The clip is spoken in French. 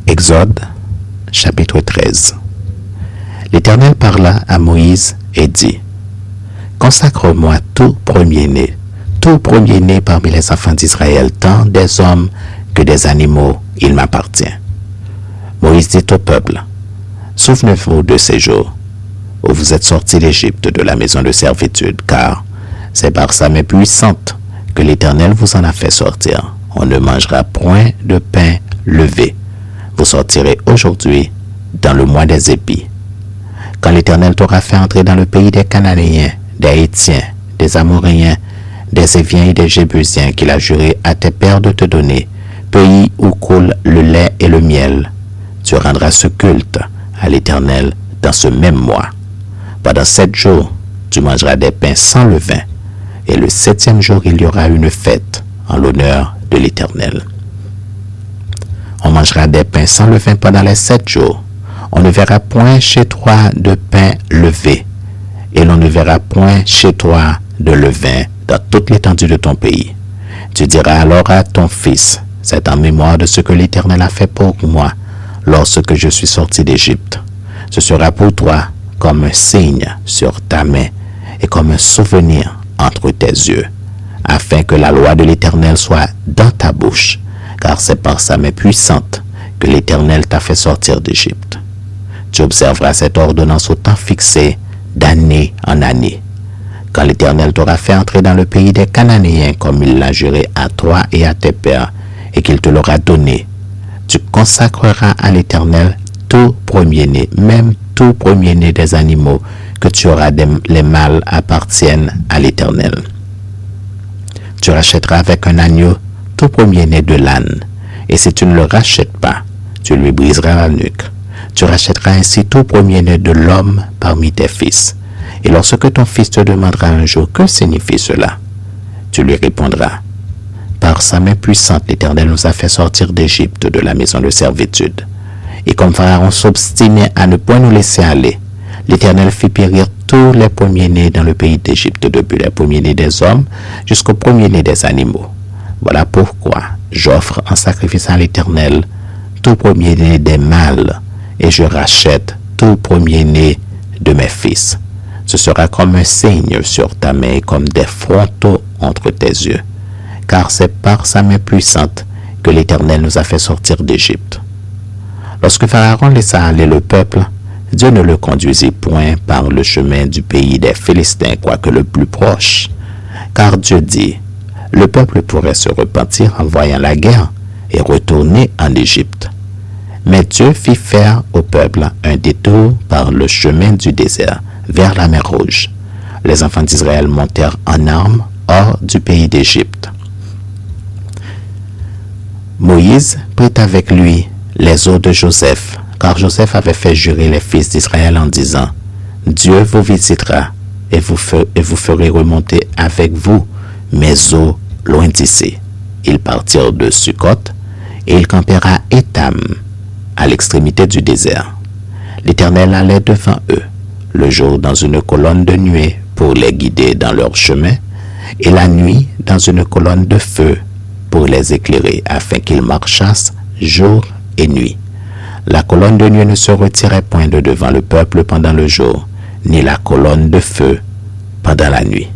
Exode, chapitre 13. L'Éternel parla à Moïse et dit, « Consacre-moi tout premier-né parmi les enfants d'Israël, tant des hommes que des animaux, il m'appartient. » Moïse dit au peuple, « Souvenez-vous de ces jours où vous êtes sortis d'Égypte de la maison de servitude, car c'est par sa main puissante que l'Éternel vous en a fait sortir. On ne mangera point de pain levé. Vous sortirez aujourd'hui dans le mois des épis. Quand l'Éternel t'aura fait entrer dans le pays des Cananéens, des Hétiens, des Amoréens, des Éviens et des Jébusiens qu'il a juré à tes pères de te donner, pays où coule le lait et le miel, tu rendras ce culte à l'Éternel dans ce même mois. Pendant 7 jours, tu mangeras des pains sans levain, et le 7e jour, il y aura une fête en l'honneur de l'Éternel. On mangera des pains sans levain pendant les 7 jours. On ne verra point chez toi de pain levé, et l'on ne verra point chez toi de levain dans toute l'étendue de ton pays. Tu diras alors à ton fils, c'est en mémoire de ce que l'Éternel a fait pour moi lorsque je suis sorti d'Égypte. Ce sera pour toi comme un signe sur ta main et comme un souvenir entre tes yeux, afin que la loi de l'Éternel soit dans ta bouche, car c'est par sa main puissante que l'Éternel t'a fait sortir d'Égypte. Tu observeras cette ordonnance au temps fixé, d'année en année. Quand l'Éternel t'aura fait entrer dans le pays des Cananéens, comme il l'a juré à toi et à tes pères, et qu'il te l'aura donné, tu consacreras à l'Éternel tout premier-né, même tout premier-né des animaux que tu auras les mâles appartiennent à l'Éternel. Tu rachèteras avec un agneau tout premier-né de l'âne, et si tu ne le rachètes pas, tu lui briseras la nuque. Tu rachèteras ainsi tout premier-né de l'homme parmi tes fils. Et lorsque ton fils te demandera un jour, que signifie cela? Tu lui répondras, par sa main puissante, l'Éternel nous a fait sortir d'Égypte de la maison de servitude. Et comme Pharaon s'obstinait à ne point nous laisser aller, l'Éternel fit périr tous les premiers-nés dans le pays d'Égypte, depuis les premiers-nés des hommes jusqu'aux premiers-nés des animaux. Voilà pourquoi j'offre en sacrifice à l'Éternel tout premier-né des mâles, et je rachète tout premier-né de mes fils. Ce sera comme un signe sur ta main et comme des frontaux entre tes yeux, car c'est par sa main puissante que l'Éternel nous a fait sortir d'Égypte. Lorsque Pharaon laissa aller le peuple, Dieu ne le conduisit point par le chemin du pays des Philistins, quoique le plus proche, car Dieu dit, le peuple pourrait se repentir en voyant la guerre et retourner en Égypte. Mais Dieu fit faire au peuple un détour par le chemin du désert, vers la mer Rouge. Les enfants d'Israël montèrent en armes hors du pays d'Égypte. Moïse prit avec lui les os de Joseph, car Joseph avait fait jurer les fils d'Israël en disant, « Dieu vous visitera et vous ferez remonter avec vous mes os loin d'ici. » Ils partirent de Sukkot et ils campèrent à Étam, à l'extrémité du désert. L'Éternel allait devant eux, le jour dans une colonne de nuée pour les guider dans leur chemin, et la nuit dans une colonne de feu pour les éclairer, afin qu'ils marchassent jour et nuit. La colonne de nuée ne se retirait point de devant le peuple pendant le jour, ni la colonne de feu pendant la nuit.